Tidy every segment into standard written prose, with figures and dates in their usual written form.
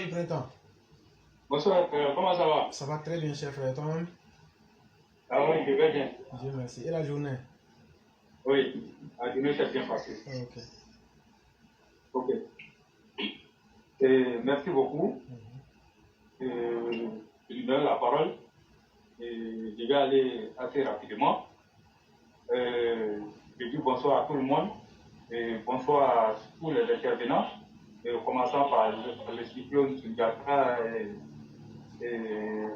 Printemps. Bonsoir, comment ça va? Ça va très bien, cher frère. Toi-même? Ah oui, je vais bien. Dieu merci. Et la journée? Oui, la journée s'est bien passée. Ok. Ok. Et merci beaucoup. Je lui donne la parole. Et je vais aller assez rapidement. Je dis bonsoir à tout le monde. Et bonsoir à tous les intervenants. Et commençant par le cyclone Sundiata et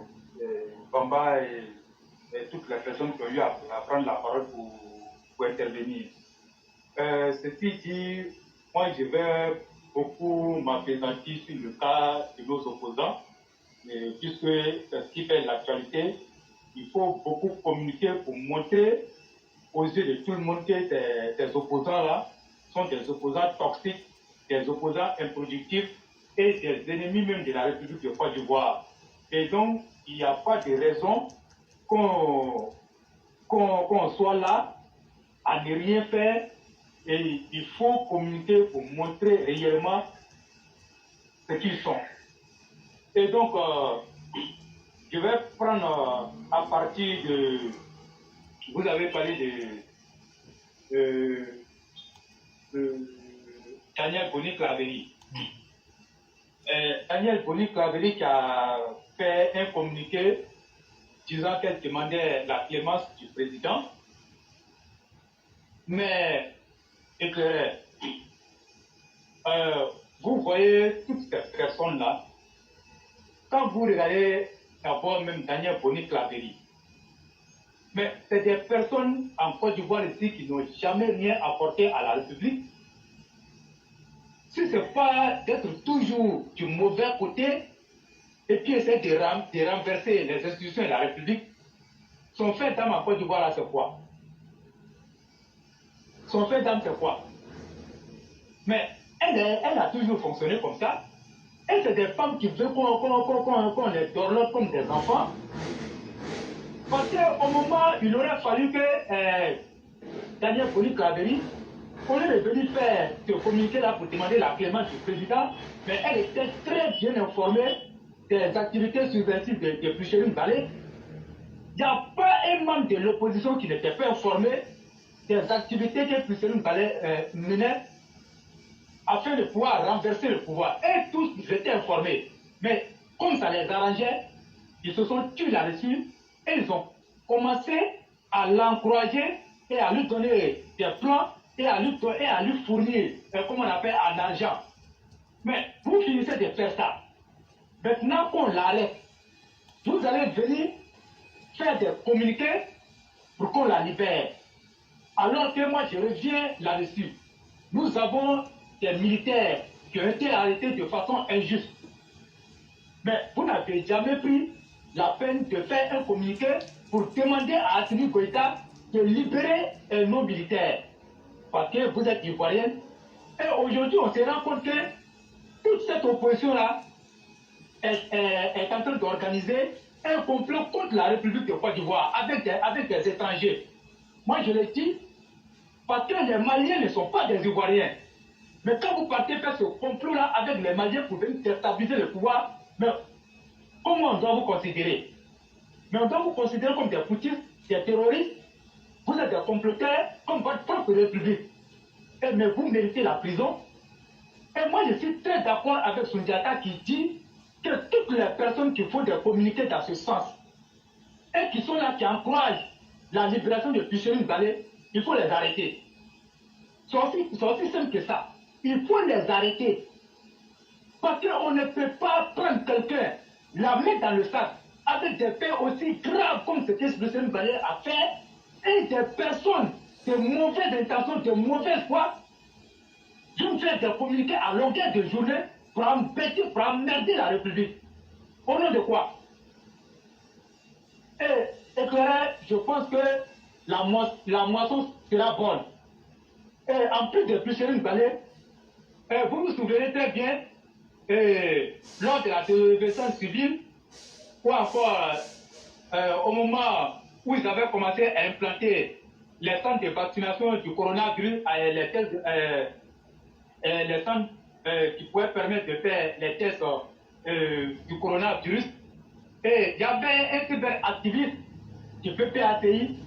Bamba et toutes les personnes qui ont eu à prendre la parole pour intervenir. Ceci dit, moi je vais beaucoup m'appesantir sur le cas de nos opposants, puisque c'est ce qui fait l'actualité. Il faut beaucoup communiquer pour montrer aux yeux de tout le monde que ces opposants-là sont des opposants toxiques, des opposants improductifs et des ennemis même de la République de Côte d'Ivoire. Et donc, il n'y a pas de raison qu'on soit là à ne rien faire, et il faut communiquer pour montrer réellement ce qu'ils sont. Et donc, je vais prendre à partir de... Vous avez parlé de Daniel Boni-Claveri. Daniel Boni-Claveri qui a fait un communiqué disant qu'elle demandait la clémence du président. Mais, éclairé, vous voyez toutes ces personnes-là, quand vous regardez d'abord même Daniel Boni-Claveri, mais c'est des personnes en Côte d'Ivoire ici qui n'ont jamais rien apporté à la République. Si ce n'est pas d'être toujours du mauvais côté et puis essayer de renverser les institutions de la République, son fait d'âme en Côte d'Ivoire là, c'est quoi? Son fait d'âme, c'est quoi? Mais elle a toujours fonctionné comme ça. Et c'est des femmes qui veulent qu'on les dorlote comme des enfants. Parce qu'au moment, il aurait fallu que Daniel Boni-Claveri, au lieu de venir faire ce communiqué là pour demander la clémence du président, mais elle était très bien informée des activités subversives de Pouchérim Balé. Il n'y a pas un membre de l'opposition qui n'était pas informé des activités que Pouchérim Balé menait afin de pouvoir renverser le pouvoir. Et tous ils étaient informés. Mais comme ça les arrangeait, ils se sont tués là-dessus et ils ont commencé à l'encourager et à lui donner des plans et à lui fournir, comme on appelle, en argent. Mais vous finissez de faire ça. Maintenant qu'on l'arrête, vous allez venir faire des communiqués pour qu'on la libère. Alors que moi je reviens là-dessus. Nous avons des militaires qui ont été arrêtés de façon injuste. Mais vous n'avez jamais pris la peine de faire un communiqué pour demander à Assimi Goïta de libérer nos militaires. Parce que vous êtes ivoirienne. Et aujourd'hui, on se rend compte que toute cette opposition-là est en train d'organiser un complot contre la République de Côte d'Ivoire avec des étrangers. Moi, je le dis parce que les Maliens ne sont pas des Ivoiriens. Mais quand vous partez faire ce complot-là avec les Maliens pour venir déstabiliser le pouvoir, mais comment on doit vous considérer? Mais on doit vous considérer comme des foutistes, des terroristes. Vous êtes des comploteurs comme votre propre République. Et mais vous méritez la prison. Et moi, je suis très d'accord avec Sundiata qui dit que toutes les personnes qui font des communiqués dans ce sens et qui sont là, qui encouragent la libération de Pouchérim Balé, il faut les arrêter. C'est aussi simple que ça. Il faut les arrêter. Parce qu'on ne peut pas prendre quelqu'un, la mettre dans le sac, avec des faits aussi graves comme ce que Pouchérim Balé a fait, et des personnes de mauvaises intentions, de mauvaise foi, d'une faire des communiqués à longueur de journée pour embêter, pour emmerder la République. Au nom de quoi? Et éclairé, je pense que la moisson sera bonne. Et en plus de Pouchérim Balé, vous vous souvenez très bien, lors de la désobéissance civile, ou encore au moment où ils avaient commencé à implanter les centres de vaccination du coronavirus, les centres qui pouvaient permettre de faire les tests du coronavirus. Et il y avait un cyberactiviste du PPACI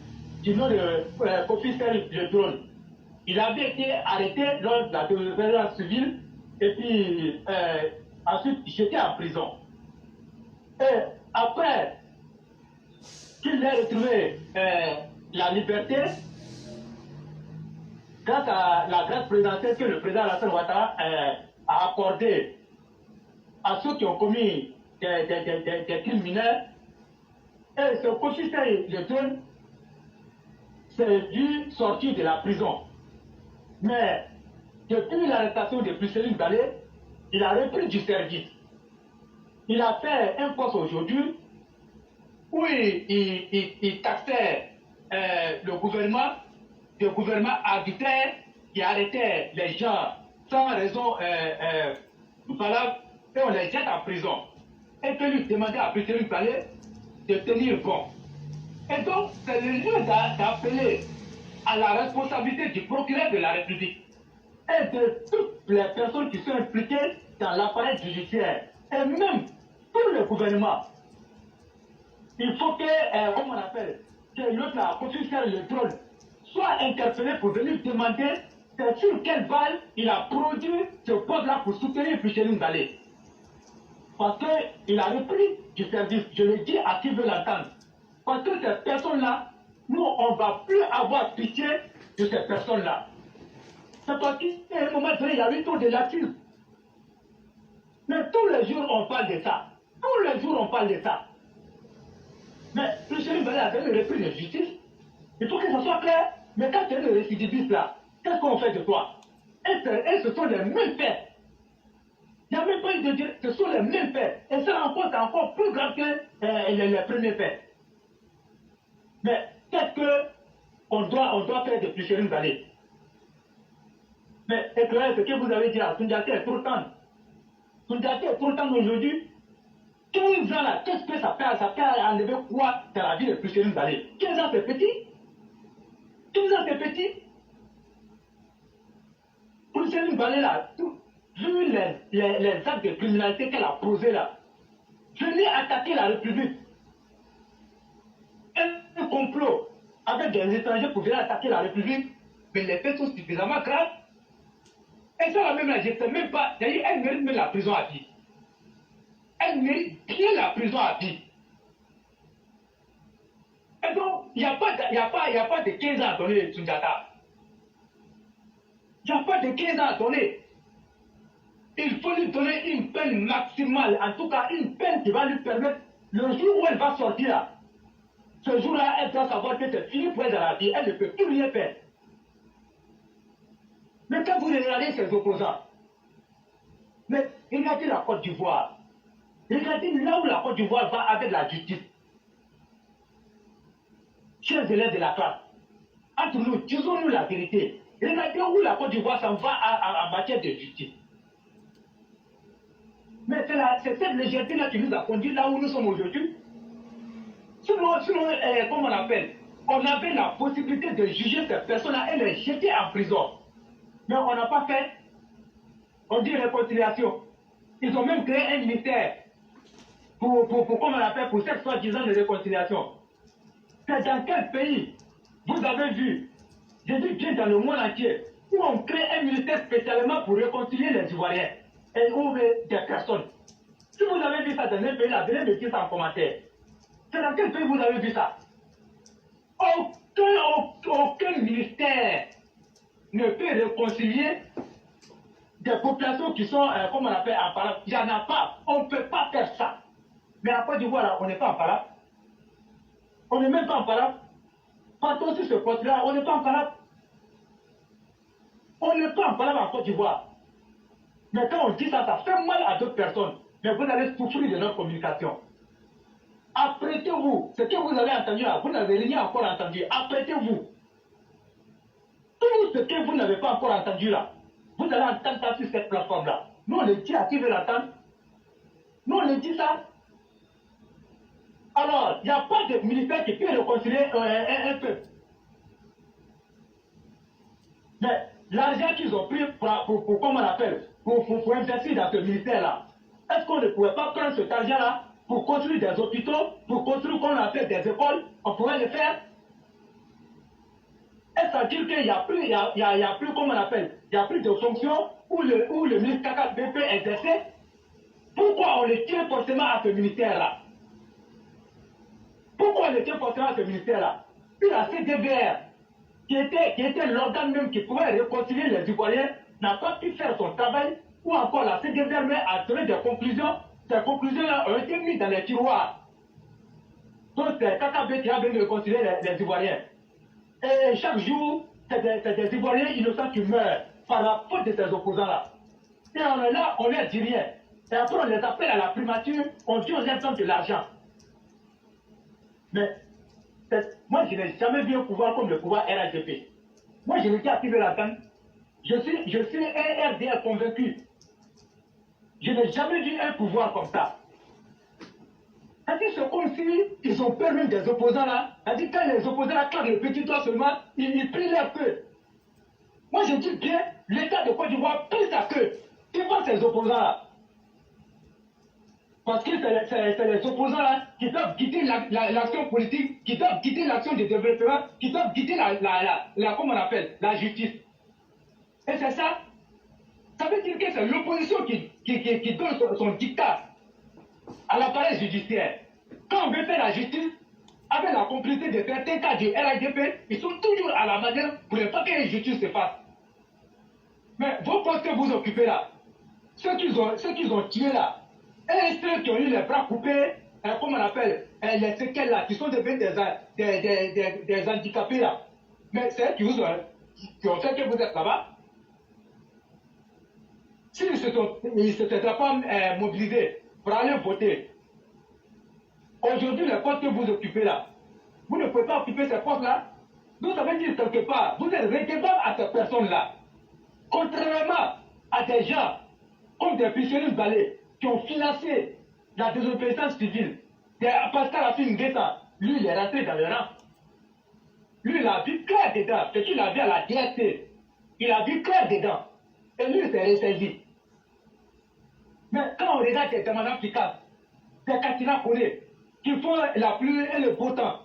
du nom de Kofi Le Drone. Il avait été arrêté lors de la désobéissance civile et puis ensuite jeté en prison. Et après qu'il ait retrouvé la liberté, grâce à la grâce présidentielle que le président Alassane Ouattara a accordée à ceux qui ont commis des crimes mineurs, et ce Kofi Le Drone s'est dû sortir de la prison. Mais depuis l'arrestation de Priscilline Balé, il a repris du service. Il a fait un poste aujourd'hui où il taxait le gouvernement arbitraire qui arrêtait les gens sans raison valable et on les jette en prison. Et que lui demandait à Priscilline Balé de tenir bon. Et donc, c'est le lieu d'appeler à la responsabilité du procureur de la République et de toutes les personnes qui sont impliquées dans l'appareil judiciaire et même tout le gouvernement. Il faut que, comme on appelle, que l'autre, la Constitution, le drone, soit interpellé pour venir demander sur quelle balle il a produit ce poste-là pour soutenir Priscilline Balé. Parce qu'il a repris du service, je le dis à qui veut l'entendre. Parce que ces personnes-là, nous, on ne va plus avoir pitié de ces personnes-là. C'est parce qu'à un moment donné, il y a eu trop de lacunes. Mais tous les jours, on parle de ça. Tous les jours, on parle de ça. Mais Priscilline Balé a donné le repris de justice. Il faut que ça soit clair. Mais quand tu es le récidiviste là, qu'est-ce qu'on fait de toi? Et ce sont les mêmes faits. Il n'y a même pas eu de dire, ce sont les mêmes faits. Et ça encore, c'est encore plus grave que les premiers faits. Mais peut-être qu'on doit faire de Priscilline Balé. Mais éclairez ce que vous avez dit à Sundiaté est trop tendre. Sundiaté est trop tendre aujourd'hui. 15 ans là, qu'est-ce que ça fait enlever quoi dans la vie de Priscilline Balé? 15 ans c'est petit. 15 ans c'est petit. Priscilline Balé là, vu les actes de criminalité qu'elle a posés là, venir attaquer la République. Un complot avec des étrangers pour venir attaquer la République, mais les faits sont suffisamment graves. Et ça, la même là, je ne sais même pas. Elle mérite même la prison à vie. Elle mérite bien la prison à vie. Et donc, il n'y a pas de 15 ans à donner, Sundiata. Il n'y a pas de 15 ans à donner. Il faut lui donner une peine maximale, en tout cas une peine qui va lui permettre, le jour où elle va sortir là, ce jour-là, elle doit savoir que c'est fini pour elle dans la vie, elle ne peut plus rien faire. Mais quand vous regardez ses opposants, mais regardez la Côte d'Ivoire, regardez là où la Côte d'Ivoire va avec la justice. Chers élèves de la classe, entre nous, disons-nous la vérité. Regardez où la Côte d'Ivoire s'en va en matière de justice. Mais c'est cette légèreté-là qui nous a conduit là où nous sommes aujourd'hui. Sinon, comme on appelle, on avait la possibilité de juger ces personnes-là et les jeter en prison. Mais on n'a pas fait. On dit réconciliation. Ils ont même créé un ministère pour comme on appelle, pour cette soi-disant de réconciliation. C'est dans quel pays vous avez vu, je dis bien dans le monde entier, où on crée un ministère spécialement pour réconcilier les Ivoiriens et ouvrir des personnes. Si vous avez vu ça dans un pays, là, venez me dire ça en commentaire. C'est dans quel pays vous avez vu ça? Aucun ministère ne peut réconcilier des populations qui sont, comme on appelle, en parole. Il n'y en a pas. On ne peut pas faire ça. Mais à Côte d'Ivoire, on n'est pas en parole. On n'est même pas en parole. Partons sur ce poste-là, on n'est pas en parole. On n'est pas en parole en Côte d'Ivoire. Mais quand on dit ça, ça fait mal à d'autres personnes. Mais vous allez souffrir de notre communication. Apprêtez-vous. Ce que vous avez entendu là, vous n'avez rien encore entendu. Apprêtez-vous. Tout ce que vous n'avez pas encore entendu là, vous allez entendre ça sur cette plateforme-là. Nous, on le dit à qui veut l'entendre. Nous, on le dit ça. Alors, il n'y a pas de militaire qui peut réconcilier un peuple. Mais l'argent qu'ils ont pris pour comment on appelle, pour investir dans ce ministère-là, Est-ce qu'on ne pourrait pas prendre cet argent-là pour construire des hôpitaux, pour construire, qu'on appelle des écoles? On pourrait le faire. Est-ce à dire qu'il n'y a plus, comment on appelle, il n'y a plus de fonctions où le ministre KKB peut exercer? Pourquoi on le tient forcément à ce ministère-là? Pourquoi on le tient forcément à ce ministère-là? Puis la CDVR, qui était l'organe même qui pouvait réconcilier les Ivoiriens, n'a pas pu faire son travail, ou encore la CDVR a donné des conclusions. Ces conclusions-là ont été mises dans les tiroirs. Donc c'est KKB qui a venu réconcilier les Ivoiriens. Et chaque jour, c'est des Ivoiriens innocents qui meurent par la faute de ces opposants-là. Et on est là, on leur dit rien. Et après, on les appelle à la primature, on dit on leur donne de l'argent. Mais moi, je n'ai jamais vu un pouvoir comme le pouvoir RHDP. Moi, je m'étais activé là-dedans. Je suis un RDR convaincu. Je n'ai jamais vu un pouvoir comme ça. C'est comme si ils ont peur même des opposants là. C'est-à-dire quand les opposants là claquent le petit doigt seulement, ils plient leur queue. Moi, je dis bien, l'État de Côte d'Ivoire plie sa queue. Devant ces opposants là. Parce que c'est les opposants là qui doivent guider l'action politique, qui doivent guider l'action de développement, qui doivent guider comment on appelle, la justice. Et c'est ça. Ça veut dire que c'est l'opposition qui donne son dictat à l'appareil judiciaire. Quand on veut faire la justice, avec la complicité de certains cas du RIDP, ils sont toujours à la manière pour ne pas que la justice se fasse. Mais vos postes que vous occupez là, ceux qu'ils ont tués là, et ceux qui ont eu les bras coupés, comment on appelle, les séquelles là, qui sont devenus des handicapés là, mais c'est eux qui ont fait que vous êtes là-bas. S'ils ne s'étaient pas mobilisés pour aller voter, aujourd'hui, les postes que vous occupez là, vous ne pouvez pas occuper ces postes-là. Donc ça veut dire quelque part, vous êtes redevable à ces personnes-là. Contrairement à des gens comme des prisonniers balais qui ont financé la désobéissance civile, Pascal Affi N'Guessan, lui, il est rentré dans le rang. Lui, il a vu clair dedans, ce qu'il a vu à la DST. Il a vu clair dedans. Et lui, il s'est ressaisi. Mais quand on regarde des demandants efficaces, des candidats connus, qui font la pluie et le beau temps,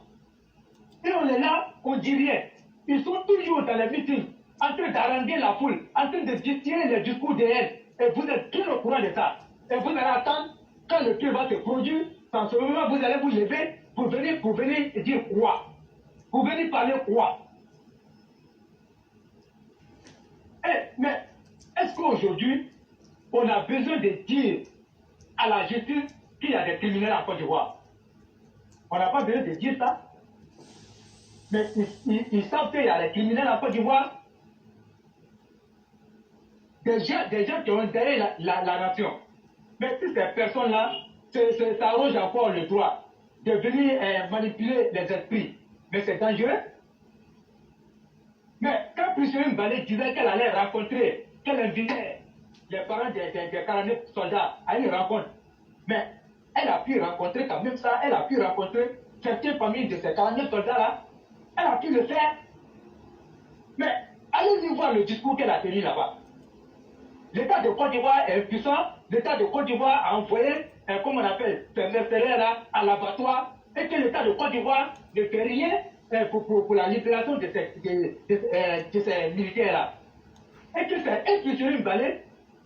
et on est là, on dit rien. Ils sont toujours dans les meetings, en train d'arranger la foule, en train de distiller les discours de haine. Et vous êtes bien au courant de ça. Et vous allez attendre, quand le pire va se produire, en ce moment, vous allez vous lever pour venir dire quoi? Pour venir parler quoi? Mais est-ce qu'aujourd'hui, on a besoin de dire à la justice qu'il y a des criminels en Côte d'Ivoire? On n'a pas besoin de dire ça. Mais ils savent qu'il y a des criminels en Côte d'Ivoire. Des gens qui ont intérêt la nation. Mais si ces personnes-là s'arrogent encore le droit de venir manipuler les esprits, mais c'est dangereux. Mais quand Priscilline Ballet disait qu'elle allait rencontrer, qu'elle invitait les parents des 49 soldats à une rencontre, mais elle a pu rencontrer quand même ça, elle a pu rencontrer certaines familles de ces 49 soldats-là, elle a pu le faire. Mais allez-y voir le discours qu'elle a tenu là-bas. L'État de Côte d'Ivoire est impuissant, l'État de Côte d'Ivoire a envoyé, comme on appelle, ces mercenaires-là à l'abattoir, et que l'État de Côte d'Ivoire ne fait rien pour la libération de ces militaires-là. Et que c'est Priscilline Ballet,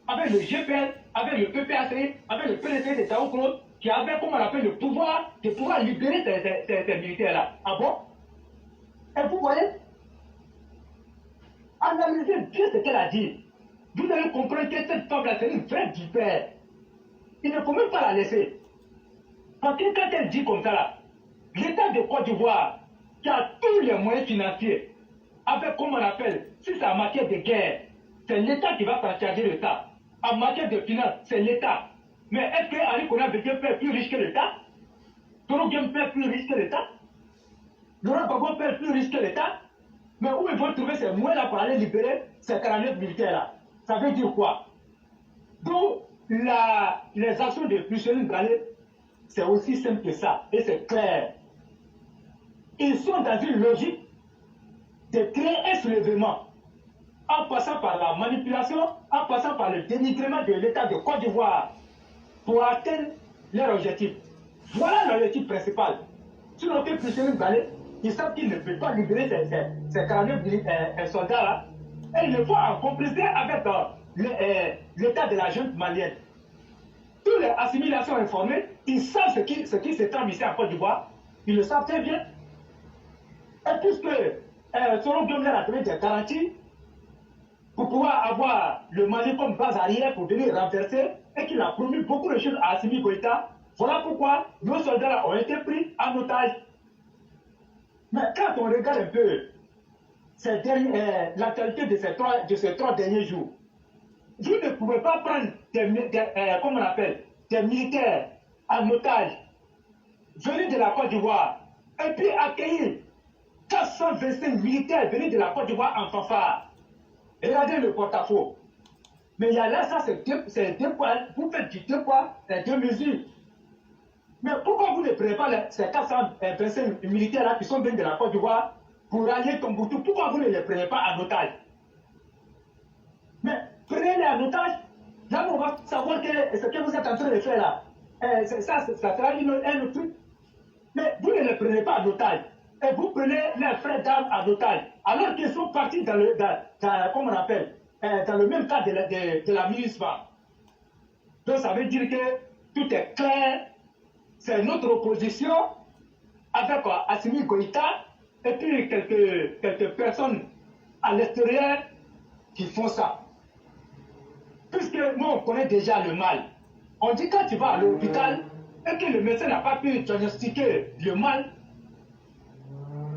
avec le GPL, avec le PPAC, avec le PDC de Sao Claude, qui avait, comme on appelle, le pouvoir de pouvoir libérer ces militaires-là. Ah bon? Et vous voyez, analysez bien ce qu'elle a dit. Vous allez comprendre que cette femme-là, c'est une vraie vipère. Il ne faut même pas la laisser. Parce que quand elle dit comme ça, là, l'État de Côte d'Ivoire, qui a tous les moyens financiers, avec, comme on appelle, si c'est en matière de guerre, c'est l'État qui va s'en charger de ça. En matière de finance, c'est l'État. Mais est-ce que Ali Kouna veut faire plus riche que l'État? Toro Game fait plus riche que l'État? Laurent Gbagbo fait plus riche que l'État? Mais où ils vont trouver ces moyens-là pour aller libérer ces 49 militaires-là? Ça veut dire quoi? Donc, les actions de Priscilline Ballet, c'est aussi simple que ça. Et c'est clair. Ils sont dans une logique de créer un soulèvement en passant par la manipulation, en passant par le dénigrement de l'État de Côte d'Ivoire. pour atteindre leur objectif. Voilà l'objectif principal. Sinon, que Priscilline Balé, ils savent qu'ils ne peuvent pas libérer ces 49 soldats-là. Et ils le font en complicité avec l'état de la junte malienne. Toutes les assimilations informées, ils savent ce qui se trame ici en Côte d'Ivoire. Ils le savent très bien. Et puisque Soro Guillaume a donné des garanties pour pouvoir avoir le Mali comme base arrière pour venir renverser et qu'il a promis beaucoup de choses à Assimi Goïta, voilà pourquoi nos soldats ont été pris en otage. Mais quand on regarde un peu l'actualité de ces trois derniers jours, vous ne pouvez pas prendre des militaires en otage venus de la Côte d'Ivoire et puis accueillir 425 militaires venus de la Côte d'Ivoire en fanfare. Regardez le porte-à-faux. Mais il y a là, ça, c'est deux poids. Vous faites du deux poids et deux mesures. Mais pourquoi vous ne prenez pas ces 425 militaires-là qui sont venus de la Côte d'Ivoire pour rallier Tombouctou? Pourquoi vous ne les prenez pas en otage? Mais prenez-les en otage. Là, on va savoir que ce que vous êtes en train de faire là, ça sera un autre truc. Mais vous ne les prenez pas en otage. Et vous prenez leurs frères d'armes en otage. Alors qu'ils sont partis dans le même cas de la MINUSMA. Donc ça veut dire que tout est clair. C'est notre opposition avec Assimi Goïta et puis quelques personnes à l'extérieur qui font ça. Puisque nous, on connaît déjà le mal. On dit quand tu vas à l'hôpital et que le médecin n'a pas pu diagnostiquer le mal,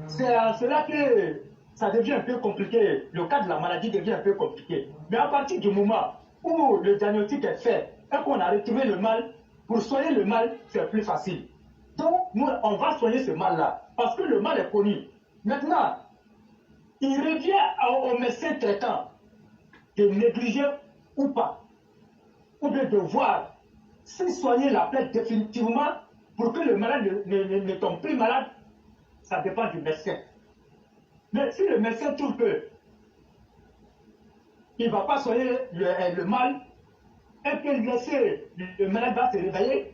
c'est en cela que ça devient un peu compliqué. Le cas de la maladie devient un peu compliqué. Mais à partir du moment où le diagnostic est fait et qu'on a retrouvé le mal, pour soigner le mal, c'est plus facile. Donc, nous, on va soigner ce mal-là. Parce que le mal est connu. Maintenant, il revient au médecin traitant de négliger ou pas. Ou bien de voir si soigner la plaie définitivement pour que le malade ne tombe plus malade, ça dépend du médecin. Mais si le médecin trouve que il ne va pas soigner le mal et que laisser le malade va se réveiller,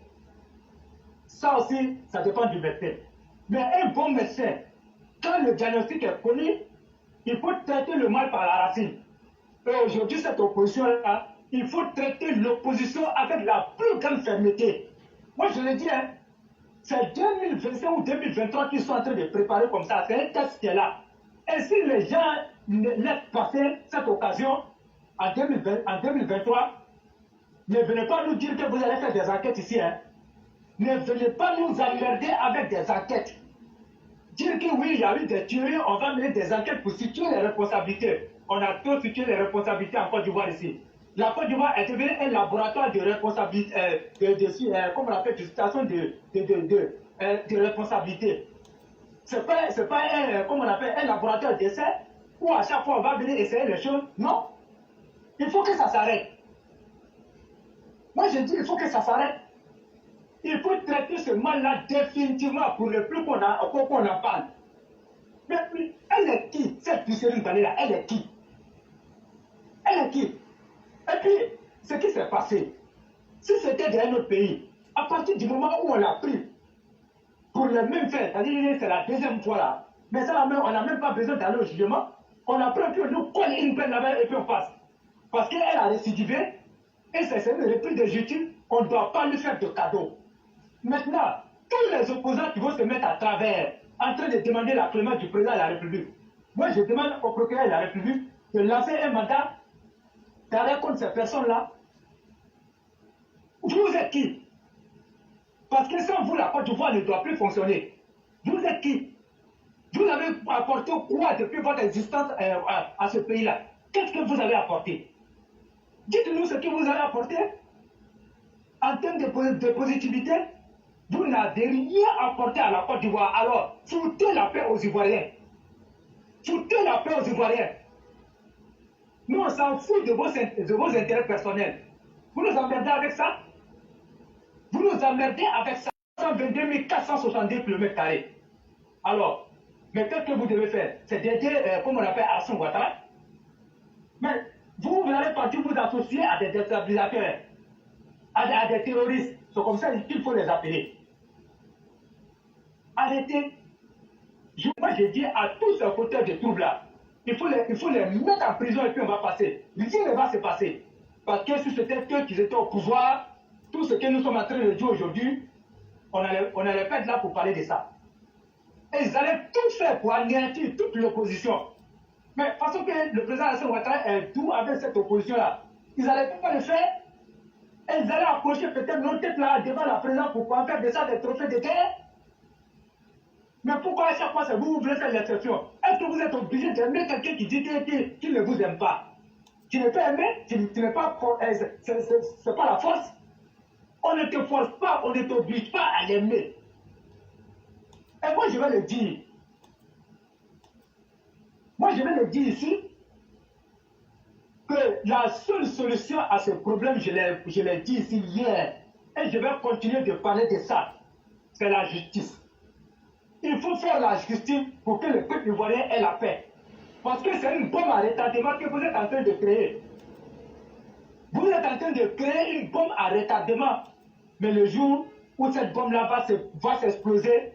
ça aussi, ça dépend du médecin. Mais un bon médecin, quand le diagnostic est connu, il faut traiter le mal par la racine. Et aujourd'hui, cette opposition-là, il faut traiter l'opposition avec la plus grande fermeté. Moi, je le dis, hein, c'est 2025 ou 2023 qu'ils sont en train de préparer comme ça. C'est un test qui est là. Et si les gens laissent passer cette occasion en 2023, ne venez pas nous dire que vous allez faire des enquêtes ici. Hein. Ne venez pas nous emmerder avec des enquêtes. Dire que oui, il y a eu des tueries, on va mener des enquêtes pour situer les responsabilités. On a trop situé les responsabilités en Côte d'Ivoire ici. La Côte d'Ivoire est devenue un laboratoire de responsabilité, comme on appelle, de situation de responsabilité. C'est pas un laboratoire d'essai où à chaque fois on va venir essayer les choses. Non. Il faut que ça s'arrête. Moi je dis il faut que ça s'arrête. Il faut traiter ce mal-là définitivement pour le plus qu'on en parle. Mais elle est qui? Cette Priscilline Balé-là, elle est qui? Elle est qui? Et puis, ce qui s'est passé, si c'était dans un autre pays, à partir du moment où on l'a pris pour le même fait, c'est-à-dire c'est la deuxième fois là, mais ça, on n'a même pas besoin d'aller au jugement, on a pris un peu, nous colle une peine là-bas et puis on passe. Parce qu'elle a récidivé, et c'est une reprise de justice, on ne doit pas lui faire de cadeau. Maintenant, tous les opposants qui vont se mettre à travers, en train de demander la clémence du président de la République, moi je demande au procureur de la République de lancer un mandat d'arrêt contre ces personnes-là. Vous êtes qui? Parce que sans vous, la Côte d'Ivoire ne doit plus fonctionner. Vous êtes qui? Vous avez apporté quoi depuis votre existence à ce pays-là? Qu'est-ce que vous avez apporté? Dites-nous ce que vous avez apporté. En termes de positivité, vous n'avez rien apporté à la Côte d'Ivoire. Alors, foutez la paix aux Ivoiriens. Foutez la paix aux Ivoiriens. Nous, on s'en fout de vos intérêts personnels. Vous nous emmerdez avec ça? Vous nous emmerdez avec ça? 122 470 km². Alors, mais qu'est-ce que vous devez faire? C'est d'aider, comme on appelle, Assimi Ouattara. Mais vous allez partir vous associer à des déstabilisateurs. à des terroristes. C'est comme ça qu'il faut les appeler. Arrêtez. Moi, j'ai dit à tous ces fauteurs de troubles là, il faut les mettre en prison et puis on va passer. Rien ne va se passer. Parce que si c'était eux qui étaient au pouvoir, tout ce que nous sommes en train de dire aujourd'hui, on n'allait pas être là pour parler de ça. Et ils allaient tout faire pour anéantir toute l'opposition. Mais de façon que le président Alassane Ouattara est doux avec cette opposition-là, ils n'allaient pas le faire. Et ils allaient approcher peut-être nos têtes là devant la présidence pour pouvoir faire de ça des trophées de guerre. Mais pourquoi à chaque fois c'est vous voulez faire l'exception? Est-ce que vous êtes obligé d'aimer quelqu'un qui dit qu'il ne vous aime pas? Tu ne peux aimer, tu n'es pas, c'est pas la force. On ne te force pas, on ne t'oblige pas à l'aimer. Et moi je vais le dire. Moi je vais le dire ici que la seule solution à ce problème, je l'ai dit ici hier, et je vais continuer de parler de ça, c'est la justice. Il faut faire la justice pour que le peuple ivoirien ait la paix. Parce que c'est une bombe à retardement que vous êtes en train de créer. Vous êtes en train de créer une bombe à retardement. Mais le jour où cette bombe-là va s'exploser,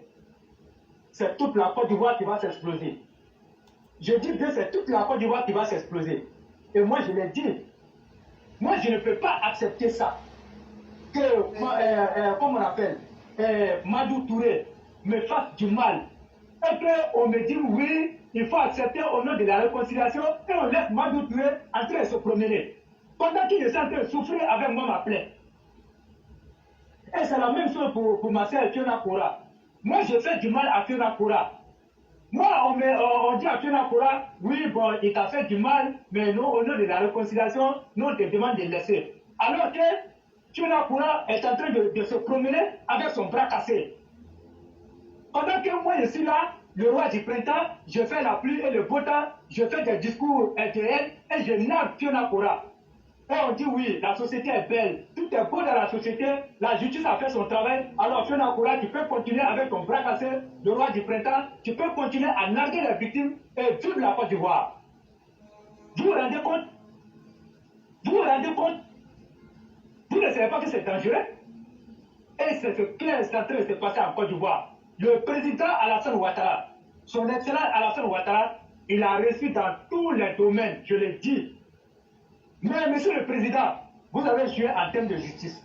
c'est toute la Côte d'Ivoire qui va s'exploser. Je dis bien, c'est toute la Côte d'Ivoire qui va s'exploser. Et moi, je l'ai dit. Moi, je ne peux pas accepter ça. Que, comme on appelle, Madou Touré me fasse du mal. Et qu'on me dit oui, il faut accepter au nom de la réconciliation et on laisse Madou Touré en train de se promener. Pendant qu'il est en train de souffrir avec moi ma plaie. Et c'est la même chose pour ma soeur Fiona Kora. Moi, je fais du mal à Fiona Kora. Moi, on dit à Fiona Kora, oui, bon, il t'a fait du mal, mais nous, au nom de la réconciliation, nous, on te demande de laisser. Alors que Fiona Kora est en train de se promener avec son bras cassé. Pendant que moi, je suis là, le roi du printemps, je fais la pluie et le beau temps, je fais des discours intérieurs et je nargue Fiona Kora. Et on dit oui, la société est belle, tout est beau dans la société, la justice a fait son travail, alors Fiona Kora, tu peux continuer avec ton bras cassé, le roi du printemps, tu peux continuer à narguer les victimes et vivre la Côte d'Ivoire. Vous vous rendez compte? Vous vous rendez compte? Vous ne savez pas que c'est dangereux? Et c'est ce qui est en train de se passer en Côte d'Ivoire. Le président Alassane Ouattara, son excellence Alassane Ouattara, il a réussi dans tous les domaines, je le dis. Mais monsieur le président, vous avez échoué en termes de justice.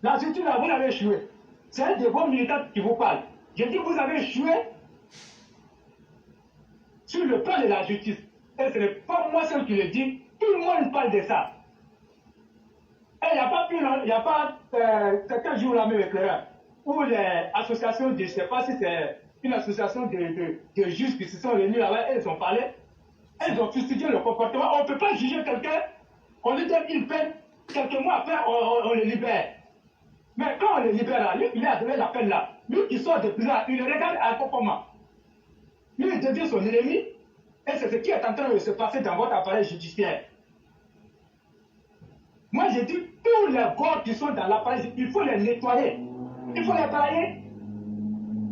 La justice, là, vous l'avez échoué. C'est un de vos militants qui vous parle. Je dis vous avez échoué sur le plan de la justice. Et ce n'est pas moi seul qui le dis, tout le monde parle de ça. Et il n'y a pas certains jours là même éclairant, où les associations, je ne sais pas si c'est une association de juges qui se sont réunis là-bas, elles ont parlé. Elles ont fustigé le comportement. On ne peut pas juger quelqu'un, on lui donne une peine, quelques mois après, on le libère. Mais quand on le libère là, lui, il a donné la peine là. Lui qui sort de prison, il le regarde à comment. Lui, il devient son ennemi, et c'est ce qui est en train de se passer dans votre appareil judiciaire. Moi, j'ai dit, tous les corps qui sont dans l'appareil, il faut les nettoyer. Il faut les balayer.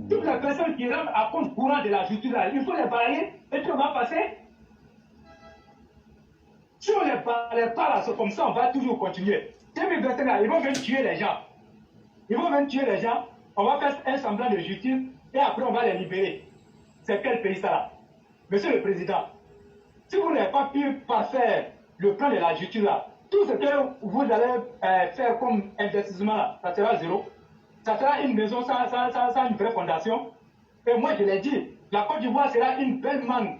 Toutes les personnes qui rentrent à compte courant de la justice là, il faut les balayer, et puis on va passer. Si on ne parle pas là, c'est comme ça, on va toujours continuer. 2021, ils vont même tuer les gens. Ils vont même tuer les gens. On va faire un semblant de justice et après on va les libérer. C'est quel pays ça là? Monsieur le Président, si vous n'avez pas pu parfaire le plan de la justice là, tout ce que vous allez faire comme investissement là, ça sera zéro. Ça sera une maison sans une vraie fondation. Et moi je l'ai dit, la Côte d'Ivoire sera une belle mangue.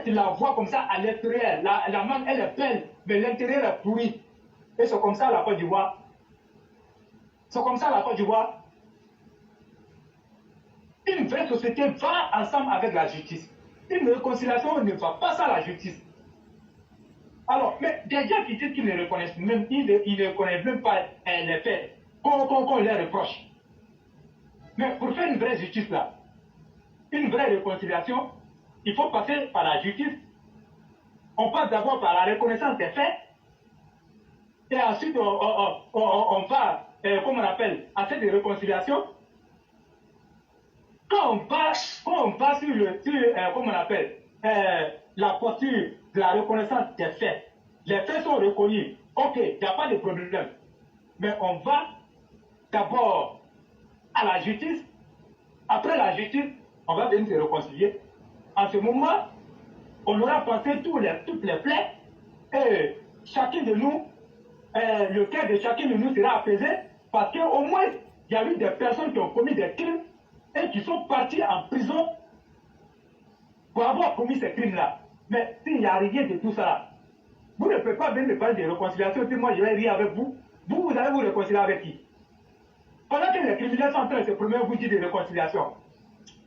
Tu la vois comme ça à l'extérieur, la mangue elle est belle, mais l'intérieur est pourri. Et c'est comme ça la Côte d'Ivoire. C'est comme ça la Côte d'Ivoire. Une vraie société va ensemble avec la justice. Une réconciliation ne va pas sans la justice. Alors, mais des gens qui disent qu'ils ne reconnaissent même, ils ne reconnaissent même pas les faits qu'on leur reproche. Mais pour faire une vraie justice là, une vraie réconciliation, il faut passer par la justice. On passe d'abord par la reconnaissance des faits. Et ensuite, on va, comme on appelle, à cette réconciliation. Quand on passe sur comme on appelle, la posture de la reconnaissance des faits, les faits sont reconnus. Ok, il n'y a pas de problème. Mais on va d'abord à la justice. Après la justice, on va venir se réconcilier. En ce moment, on aura passé toutes les plaies et chacun de nous, le cœur de chacun de nous sera apaisé parce qu'au moins, il y a eu des personnes qui ont commis des crimes et qui sont partis en prison pour avoir commis ces crimes-là. Mais s'il n'y a rien de tout ça, vous ne pouvez pas venir me parler de réconciliation, puis moi je vais rire avec vous. Vous allez vous réconcilier avec qui? Pendant que les criminels sont en train de se promener, vous dites de réconciliation.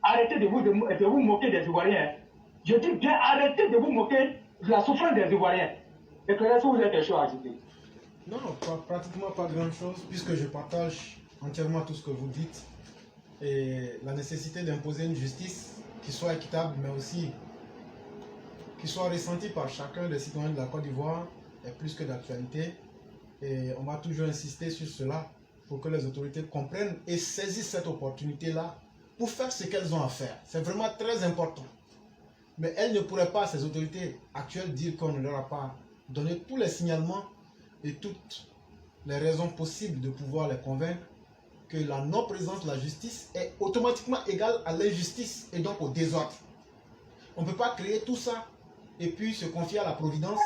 Arrêtez de vous moquer des Ivoiriens. Je dis bien, arrêtez de vous moquer de la souffrance des Ivoiriens. Éclairez si vous avez quelque chose à ajouter. Non, pratiquement pas grand-chose, puisque je partage entièrement tout ce que vous dites. Et la nécessité d'imposer une justice qui soit équitable, mais aussi qui soit ressentie par chacun des citoyens de la Côte d'Ivoire est plus que d'actualité. Et on va toujours insister sur cela pour que les autorités comprennent et saisissent cette opportunité-là pour faire ce qu'elles ont à faire. C'est vraiment très important. Mais elles ne pourraient pas, ces autorités actuelles, dire qu'on ne leur a pas donné tous les signalements et toutes les raisons possibles de pouvoir les convaincre que la non-présence de la justice est automatiquement égale à l'injustice et donc au désordre. On ne peut pas créer tout ça et puis se confier à la providence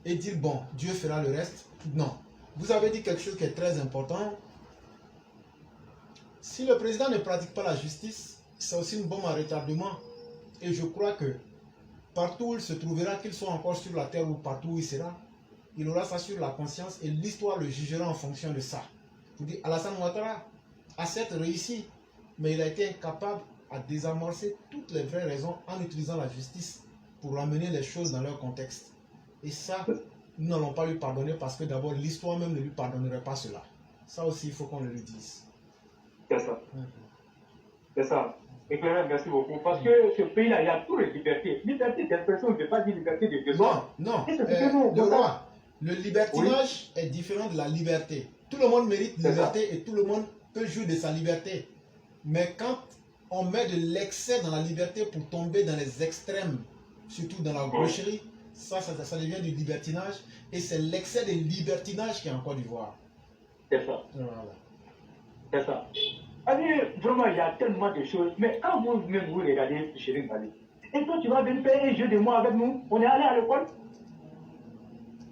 et dire bon, Dieu fera le reste. Non. Vous avez dit quelque chose qui est très important. Si le président ne pratique pas la justice, c'est aussi une bombe à retardement. Et je crois que partout où il se trouvera, qu'il soit encore sur la terre ou partout où il sera, il aura ça sur la conscience et l'histoire le jugera en fonction de ça. Je vous dis, Alassane Ouattara a certes réussi, mais il a été incapable à désamorcer toutes les vraies raisons en utilisant la justice pour amener les choses dans leur contexte. Et ça, nous n'allons pas lui pardonner parce que d'abord, l'histoire même ne lui pardonnerait pas cela. Ça aussi, il faut qu'on le dise. C'est ça. C'est ça. Éclairé, merci beaucoup. Parce que ce pays-là, il y a toutes les libertés. Liberté d'expression, je ne vais pas dire liberté de question. Non. Le roi, le libertinage est différent de la liberté. Tout le monde mérite liberté et tout le monde peut jouir de sa liberté. Mais quand on met de l'excès dans la liberté pour tomber dans les extrêmes, surtout dans la gaucherie, ça devient du libertinage. Et c'est l'excès de libertinage qui est en Côte d'Ivoire. C'est ça. Voilà. C'est ça. Allez, vraiment, il y a tellement de choses. Mais quand vous-même vous regardez Chéri Bali, et toi tu vas venir faire un jeu de mots avec nous, on est allé à l'école.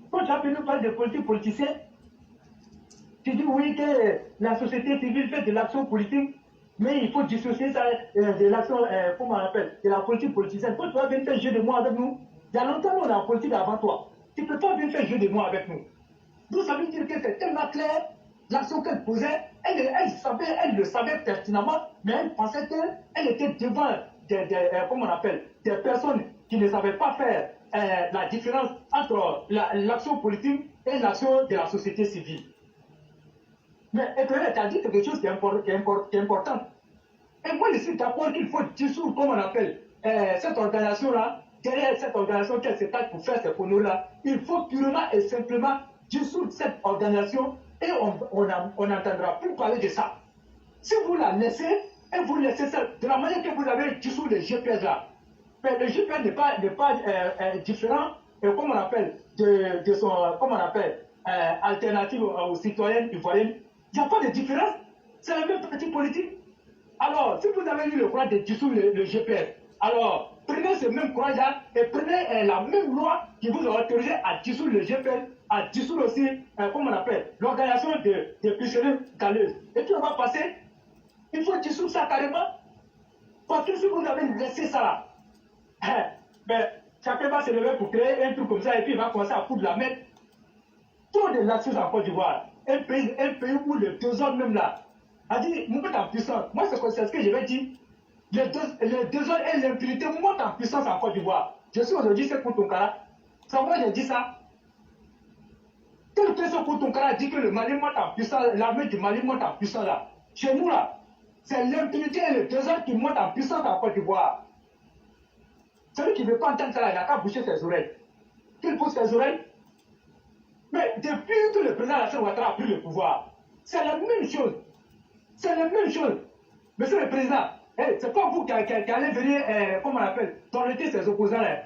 Quand tu vas venir nous parler de politique politicienne, tu dis oui que la société civile fait de l'action politique, mais il faut dissocier ça de l'action, comment on appelle, de la politique politicienne. Quand tu vas venir faire un jeu de mots avec nous, il y a longtemps on est en politique avant toi. Tu ne peux pas venir faire un jeu de mots avec nous. Vous savez dire que c'est tellement clair. L'action qu'elle posait, elle le savait pertinemment, mais elle pensait qu'elle était devant comment on appelle, des personnes qui ne savaient pas faire la différence entre l'action politique et l'action de la société civile. Mais tu as dit quelque chose qui est important. Et moi, je suis d'accord qu'il faut dissoudre, comment on appelle, cette organisation-là, derrière cette organisation qui se tape pour faire ces conneries-là, il faut purement et simplement dissoudre cette organisation. Et on n'entendra plus parler de ça. Si vous la laissez, et vous laissez ça, de la manière que vous avez dissous le GPS là, mais le GPS n'est pas différent, comme on appelle, de son, comment on appelle, alternative aux citoyennes ivoiriennes. Il n'y a pas de différence. C'est le même parti politique. Alors, si vous avez eu le courage de dissoudre le GPS, alors prenez ce même courage-là et prenez la même loi qui vous a autorisé à dissoudre le GPS, à dissoudre aussi, comment on appelle, l'organisation de pêcheries galeuses. Et puis on va passer, il faut dissoudre ça carrément. Parce que si vous avez laissé ça là, ben, chacun va se lever pour créer un truc comme ça et puis il va commencer à foutre la merde. Trop de laxisme en Côte d'Ivoire. Un pays où le désordre même là, a dit, monte en puissance. Moi, c'est ce que je vais dire. Le désordre et l'impunité montent en puissance en Côte d'Ivoire. Je suis aujourd'hui, c'est pour Tonkara. Ça, moi, j'ai dit ça. Quelle question pour Tonkara dit que le Mali monte en puissance, l'armée du Mali monte en puissance là. Chez nous là, c'est l'impunité et le désordre qui montent en puissance en Côte d'Ivoire. Celui qui ne veut pas entendre ça, il n'a qu'à boucher ses oreilles. Qu'il pousse ses oreilles. Mais depuis que le président Alassane Ouattara a pris le pouvoir, c'est la même chose. C'est la même chose. Monsieur le Président, c'est pas vous qui allez venir, comment on appelle, torréter ses opposants là.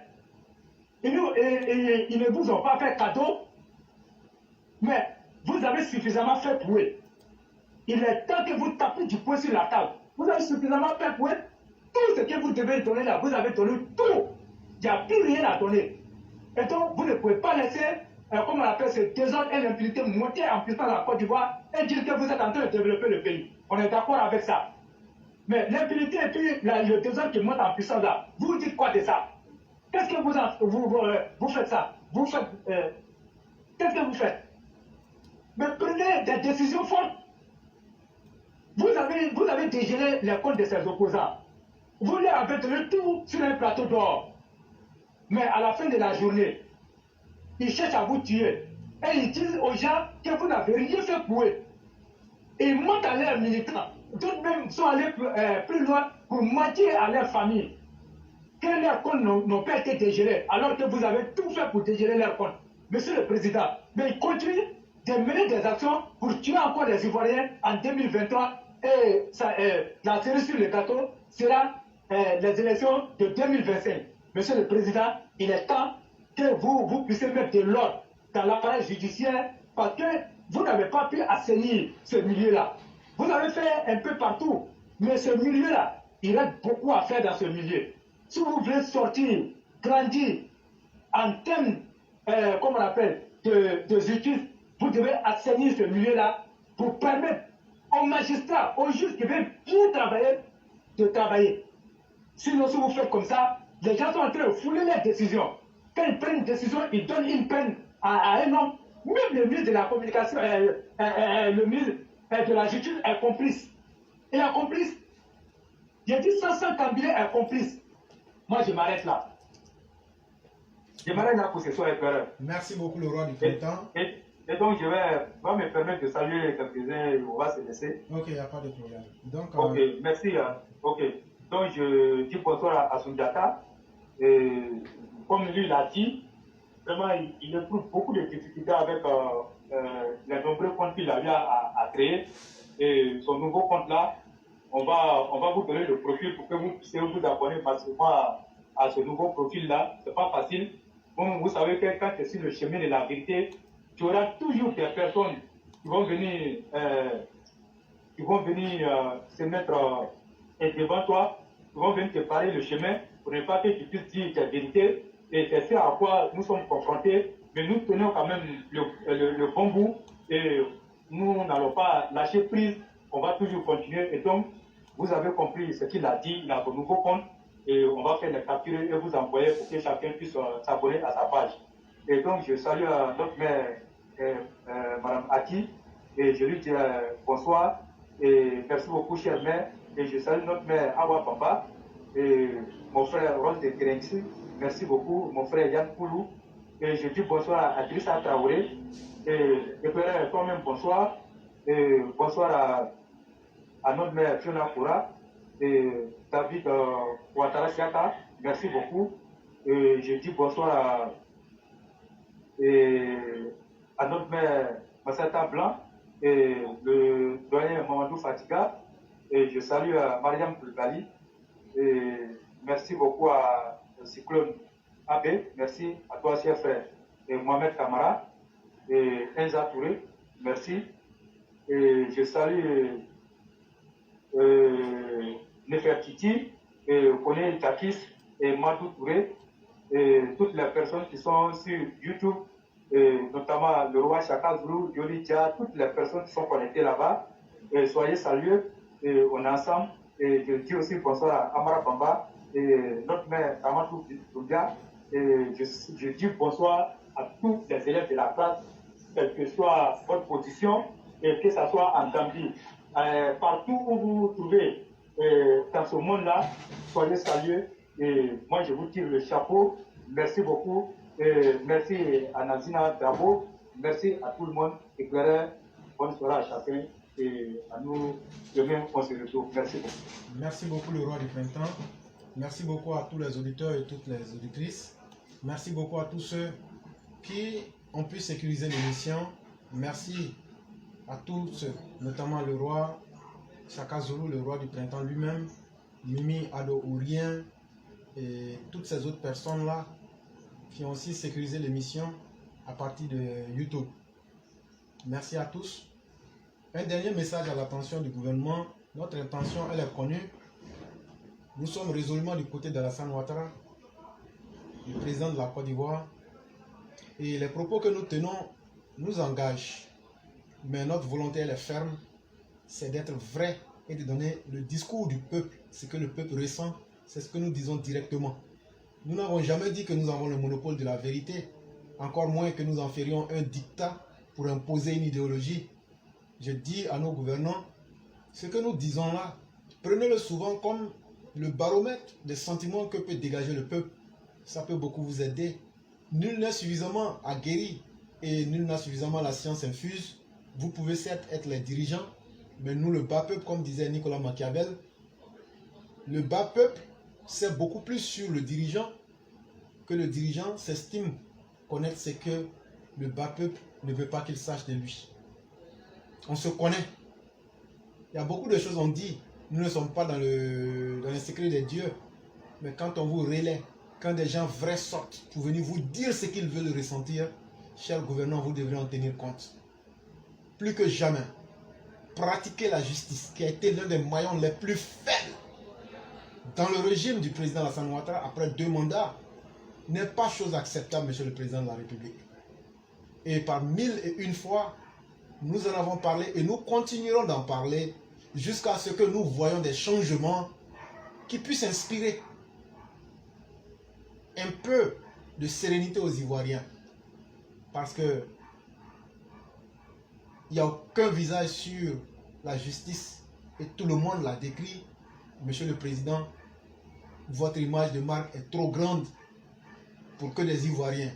Ils ne vous ont pas fait cadeau, mais vous avez suffisamment fait pouet. Il est temps que vous tapez du poing sur la table. Vous avez suffisamment fait pouet. Tout ce que vous devez donner là, vous avez donné tout. Il n'y a plus rien à donner. Et donc, vous ne pouvez pas laisser, comme on appelle, ce désordre et l'impunité monter en puissance à la Côte d'Ivoire et dire que vous êtes en train de développer le pays. On est d'accord avec ça. Mais l'impunité et puis le désordre qui monte en puissance là, vous dites quoi de ça? Qu'est-ce que vous faites ça? Vous faites. Qu'est-ce que vous faites? Mais prenez des décisions fortes. Vous avez dégelé les comptes de ces opposants. Vous leur avez donné tout sur un plateau d'or. Mais à la fin de la journée, ils cherchent à vous tuer. Et ils disent aux gens que vous n'avez rien fait pour eux. Ils mentent à leurs militants. D'autres même sont allés plus loin pour mentir à leur famille. Que leurs comptes n'ont pas été dégelés, alors que vous avez tout fait pour dégeler leurs comptes. Monsieur le Président, mais ils continuent de mener des actions pour tuer encore les Ivoiriens en 2023. Et la série sur le gâteau sera les élections de 2025. Monsieur le Président, il est temps que vous puissiez mettre de l'ordre dans l'appareil judiciaire parce que vous n'avez pas pu assainir ce milieu-là. Vous avez fait un peu partout, mais ce milieu-là, il reste beaucoup à faire dans ce milieu. Si vous voulez sortir, grandir en termes, comme on appelle, de justice, vous devez assainir ce milieu-là pour permettre aux magistrats, aux juges qui veulent bien travailler, de travailler. Sinon, si vous faites comme ça, les gens sont en train de fouler leurs décisions. Quand ils prennent une décision, ils donnent une peine à un homme. Même le ministre de la communication, le ministre de la justice est complice. Il est complice. J'ai dit 500 Kambilé est complice. Moi, je m'arrête là. Je m'arrête là pour ce soir éclaireur. Merci beaucoup, le roi du printemps. Et donc, je vais me permettre de saluer quelques-uns et on va se laisser. Ok, il n'y a pas de problème. Donc, ok, merci. Ok. Donc, je dis bonsoir à Sundiata. Et comme lui l'a dit, vraiment, il éprouve beaucoup de difficultés avec les nombreux comptes qu'il avait à créer. Et son nouveau compte-là, on va vous donner le profil pour que vous puissiez vous abonner massivement à ce nouveau profil-là. Ce n'est pas facile. Bon, vous savez que quand tu es sur le chemin de la vérité, tu auras toujours des personnes qui vont venir, se mettre devant toi, qui vont venir te parler le chemin pour ne pas que tu puisses dire ta vérité. Et c'est ce à quoi nous sommes confrontés. Mais nous tenons quand même le bon bout et nous n'allons pas lâcher prise. On va toujours continuer. Et donc, vous avez compris ce qu'il a dit. Il a un nouveau compte et on va faire les captures et vous envoyer pour que chacun puisse s'abonner à sa page. Et donc, je salue notre mère, Mme Aki, et je lui dis bonsoir et merci beaucoup, chère mère. Et je salue notre mère Awa Papa et mon frère Rose de Kerenxi. Merci beaucoup, mon frère Yann Koulou. Et je dis bonsoir à Drissa Traoré. Et frère, toi-même, bonsoir. Et bonsoir à notre mère Fiona Koura et David Ouattara Siaka. Merci beaucoup. Et je dis bonsoir à notre mère Massata Blanc et le doyen Mamadou Fatiga. Et je salue Mariam Bulgali. Et merci beaucoup à Cyclone Abbé. Merci à toi, cher frère. Et Mohamed Kamara et Enza Touré. Merci. Et je salue Nefertiti, et Kone Takis et Madou Touré et toutes les personnes qui sont sur YouTube, et notamment le roi Chaka Zulu, Yoli Dia, toutes les personnes qui sont connectées là-bas. Et soyez salués, et on est ensemble. Et je dis aussi bonsoir à Amara Bamba et notre mère Amatou Douga. Et je dis bonsoir à tous les élèves de la classe, quelle que soit votre position et que ce soit en Gambie. Partout où vous vous trouvez dans ce monde-là, soyez salués. Et moi, je vous tire le chapeau. Merci beaucoup. Et merci à Nazina Dabo. Merci à tout le monde. Éclaireur, bonne soirée à chacun. Et à nous, demain, on se retrouve. Merci beaucoup. Merci beaucoup, le roi du printemps. Merci beaucoup à tous les auditeurs et toutes les auditrices. Merci beaucoup à tous ceux qui ont pu sécuriser l'émission. Merci à tous, notamment le roi Chaka Zulu, le roi du printemps lui-même, Mimi Ado Ourien et toutes ces autres personnes-là qui ont aussi sécurisé l'émission à partir de YouTube. Merci à tous. Un dernier message à l'attention du gouvernement. Notre intention, elle est connue. Nous sommes résolument du côté d'Alassane Ouattara, le président de la Côte d'Ivoire. Et les propos que nous tenons nous engagent. Mais notre volonté, elle est ferme. C'est d'être vrai et de donner le discours du peuple. Ce que le peuple ressent, c'est ce que nous disons directement. Nous n'avons jamais dit que nous avons le monopole de la vérité. Encore moins que nous en ferions un dictat pour imposer une idéologie. Je dis à nos gouvernants, ce que nous disons là, prenez-le souvent comme le baromètre des sentiments que peut dégager le peuple. Ça peut beaucoup vous aider. Nul n'est suffisamment aguerri et nul n'a suffisamment la science infuse. Vous pouvez certes être les dirigeants, mais nous, le bas peuple, comme disait Nicolas Machiavel, le bas peuple sait beaucoup plus sur le dirigeant que le dirigeant s'estime connaître ce que le bas peuple ne veut pas qu'il sache de lui. On se connaît. Il y a beaucoup de choses on dit. Nous ne sommes pas dans les secrets des dieux. Mais quand on vous relaie, quand des gens vrais sortent pour venir vous dire ce qu'ils veulent ressentir, chers gouvernants, vous devrez en tenir compte. Plus que jamais, pratiquer la justice, qui a été l'un des maillons les plus faibles dans le régime du président Alassane Ouattara après 2 mandats, n'est pas chose acceptable, monsieur le président de la République. Et par 1001 fois, nous en avons parlé et nous continuerons d'en parler jusqu'à ce que nous voyions des changements qui puissent inspirer un peu de sérénité aux Ivoiriens. Parce que il n'y a aucun visage sur la justice et tout le monde l'a décrit. Monsieur le Président, votre image de marque est trop grande pour que les Ivoiriens,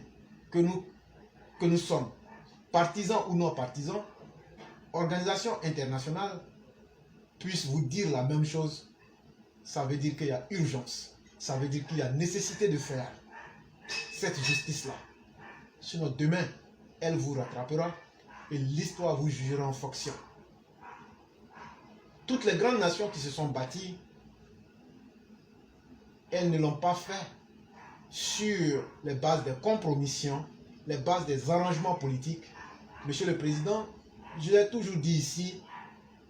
que nous sommes, partisans ou non partisans, organisations internationales, puissent vous dire la même chose. Ça veut dire qu'il y a urgence. Ça veut dire qu'il y a nécessité de faire cette justice-là. Sinon, demain, elle vous rattrapera et l'histoire vous jugera en fonction. Toutes les grandes nations qui se sont bâties, elles ne l'ont pas fait sur les bases des compromissions, les bases des arrangements politiques. Monsieur le Président, je l'ai toujours dit ici,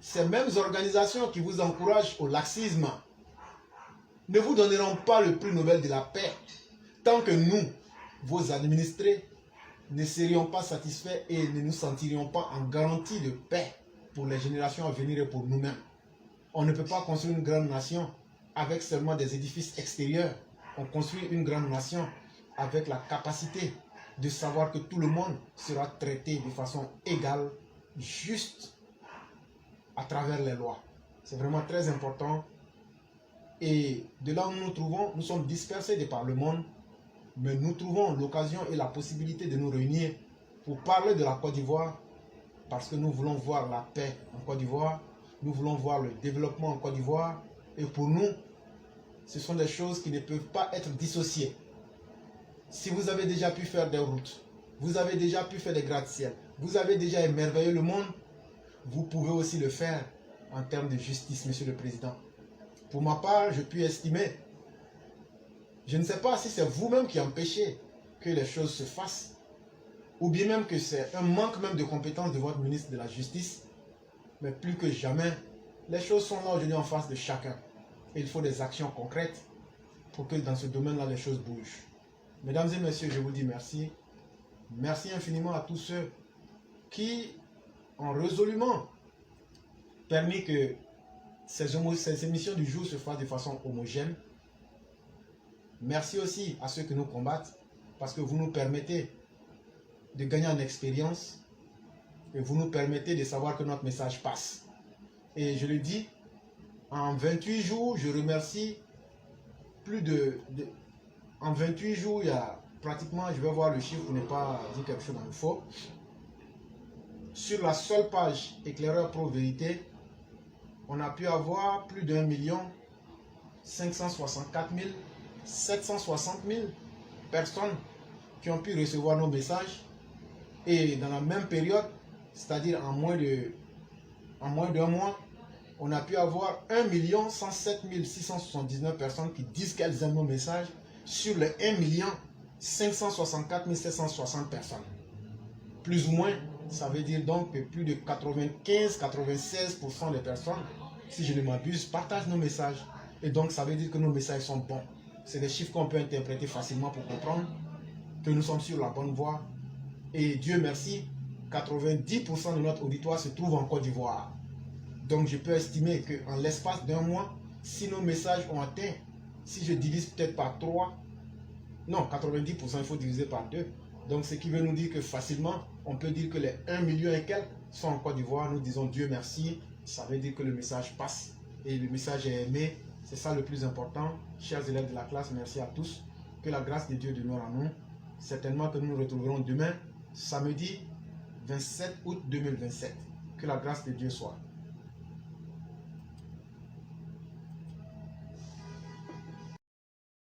ces mêmes organisations qui vous encouragent au laxisme ne vous donneront pas le prix Nobel de la paix tant que nous, vos administrés, ne serions pas satisfaits et ne nous sentirions pas en garantie de paix pour les générations à venir et pour nous-mêmes. On ne peut pas construire une grande nation avec seulement des édifices extérieurs. On construit une grande nation avec la capacité de savoir que tout le monde sera traité de façon égale, juste, à travers les lois. C'est vraiment très important. Et de là où nous nous trouvons, nous sommes dispersés de par le monde, mais nous trouvons l'occasion et la possibilité de nous réunir pour parler de la Côte d'Ivoire, parce que nous voulons voir la paix en Côte d'Ivoire, nous voulons voir le développement en Côte d'Ivoire, et pour nous, ce sont des choses qui ne peuvent pas être dissociées. Si vous avez déjà pu faire des routes, vous avez déjà pu faire des gratte-ciel, vous avez déjà émerveillé le monde, vous pouvez aussi le faire en termes de justice, Monsieur le Président. Pour ma part, je puis estimer, je ne sais pas si c'est vous-même qui empêchez que les choses se fassent, ou bien même que c'est un manque même de compétences de votre ministre de la Justice, mais plus que jamais, les choses sont là aujourd'hui en face de chacun. Et il faut des actions concrètes pour que dans ce domaine-là, les choses bougent. Mesdames et messieurs, je vous dis merci. Merci infiniment à tous ceux qui ont résolument permis que ces émissions du jour se fassent de façon homogène. Merci aussi à ceux qui nous combattent, parce que vous nous permettez de gagner en expérience et vous nous permettez de savoir que notre message passe. Et je le dis, en 28 jours, je remercie en 28 jours, il y a pratiquement, je vais voir le chiffre pour ne pas dire quelque chose dans le faux. Sur la seule page Éclaireur Pro Vérité, on a pu avoir plus d'1 564 760 000 personnes qui ont pu recevoir nos messages. Et dans la même période, c'est-à-dire en moins d'un mois, on a pu avoir 1 107 679 personnes qui disent qu'elles aiment nos messages sur les 1 564 760 personnes. Plus ou moins Ça veut dire donc que plus de 95-96% des personnes, si je ne m'abuse, partagent nos messages. Et donc ça veut dire que nos messages sont bons. C'est des chiffres qu'on peut interpréter facilement pour comprendre que nous sommes sur la bonne voie. Et Dieu merci, 90% de notre auditoire se trouve en Côte d'Ivoire. Donc je peux estimer qu'en l'espace d'un mois, si nos messages ont atteint, si je divise peut-être par 3, non, 90%, il faut diviser par 2. Donc ce qui veut nous dire que facilement, on peut dire que les 1 million et quelques sont en Côte d'Ivoire. Nous disons Dieu merci, ça veut dire que le message passe et le message est aimé. C'est ça le plus important. Chers élèves de la classe, merci à tous. Que la grâce de Dieu demeure en nous. Certainement que nous nous retrouverons demain, samedi 27 août 2027. Que la grâce de Dieu soit.